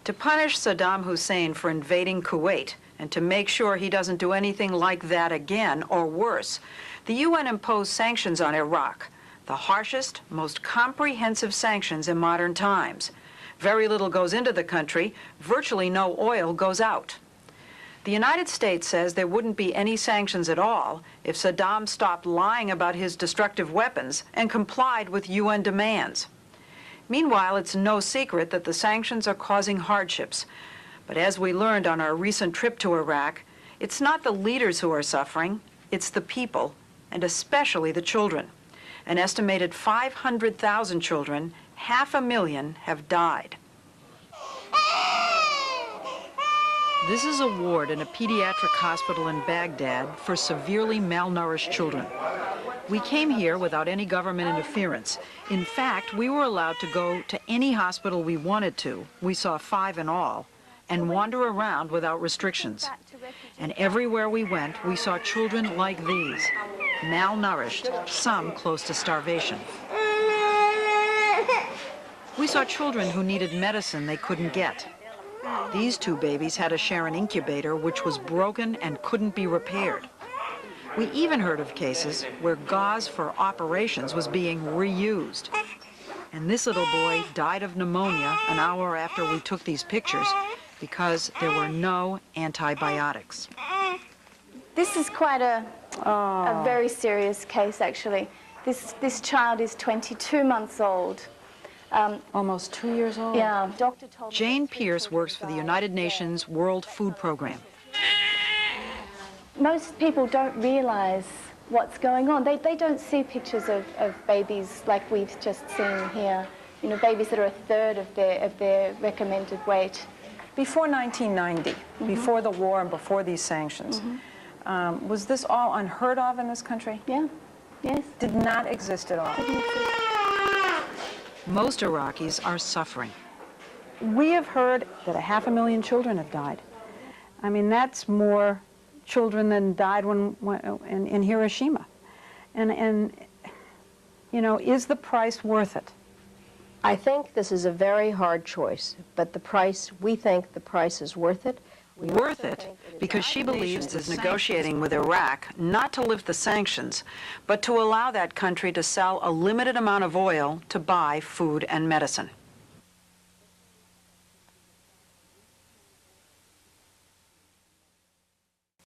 To punish Saddam Hussein for invading Kuwait and to make sure he doesn't do anything like that again or worse, the UN imposed sanctions on Iraq, the harshest, most comprehensive sanctions in modern times. Very little goes into the country, virtually no oil goes out. The United States says there wouldn't be any sanctions at all if Saddam stopped lying about his destructive weapons and complied with UN demands. Meanwhile, it's no secret that the sanctions are causing hardships. But as we learned on our recent trip to Iraq, it's not the leaders who are suffering, it's the people, and especially the children. An estimated 500,000 children, 500,000, have died. This is a ward in a pediatric hospital in Baghdad for severely malnourished children. We came here without any government interference. In fact, we were allowed to go to any hospital we wanted to. We saw 5 in all, and wander around without restrictions. And everywhere we went, we saw children like these, malnourished, some close to starvation. We saw children who needed medicine they couldn't get. These 2 babies had to share an incubator which was broken and couldn't be repaired. We even heard of cases where gauze for operations was being reused. And this little boy died of pneumonia an hour after we took these pictures because there were no antibiotics. This is quite a very serious case, actually. This child is 22 months old. Almost 2 years old? Yeah. Doctor told Jane Pierce works for the United Nations World Food Program. Most people don't realize what's going on. They don't see pictures of babies like we've just seen here. You know, babies that are a third of their recommended weight. Before 1990, before the war and before these sanctions, was this all unheard of in this country? Yeah, yes. Did not exist at all. Most Iraqis are suffering. We have heard that 500,000 children have died. I mean, that's more children than died in Hiroshima. And, you know, is the price worth it? I think this is a very hard choice, but we think the price is worth it. Worth it because she believes is negotiating with Iraq not to lift the sanctions, but to allow that country to sell a limited amount of oil to buy food and medicine.